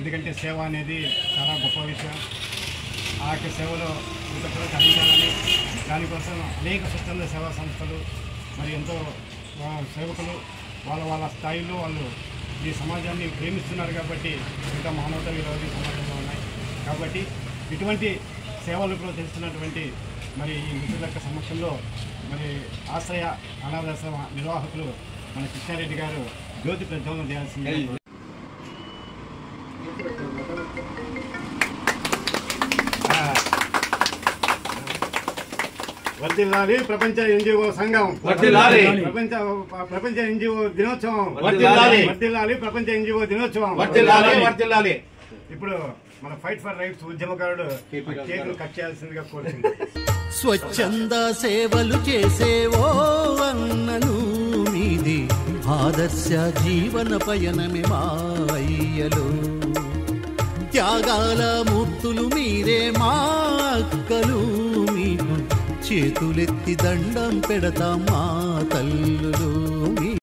ఎందుకంటే సేవ అనేది చాలా గొప్ప విషయం. ఆ యొక్క సేవలో కృతజ్ఞతలు అందించాలని దానికోసం అనేక స్వచ్ఛంద సేవా సంస్థలు మరి ఎంతో సేవకులు వాళ్ళ స్థాయిలో వాళ్ళు ఈ సమాజాన్ని ప్రేమిస్తున్నారు కాబట్టి ఇంకా మానవతా విరోధి సమాజంలో ఉన్నాయి. కాబట్టి ఇటువంటి సేవలు ప్రోత్సహిస్తున్నటువంటి మరి ఈ మిత్రుల యొక్క సమక్షంలో మరి ఆశ్రయ అనాథాశ్రమ నిర్వాహకులు మన కృష్ణారెడ్డి గారు జ్యోతి ప్రజ్వలన చేయాల్సింది. వర్ధిల్లాలి ప్రపంచ ఎన్జిఓ సంఘం, ప్రపంచ ఎన్జిఓ దినోత్సవం, వర్ధిల్లాలి ప్రపంచ ఎన్జిఓ దినోత్సవం. ఇప్పుడు మన ఫైట్ ఫర్ రైట్స్ ఉద్యమకారుడు కేకులు కట్ చేయాల్సిందిగా కోరుతుంది. స్వచ్ఛంద సేవలు చేసేవో అన్నలు మీది ఆదర్శ జీవన పయనమే మా అయ్యలు. త్యాగాల మూర్తులు మీరే మా అక్కలు, మీకు చేతులెత్తి దండం పెడతాం మా తల్లులు.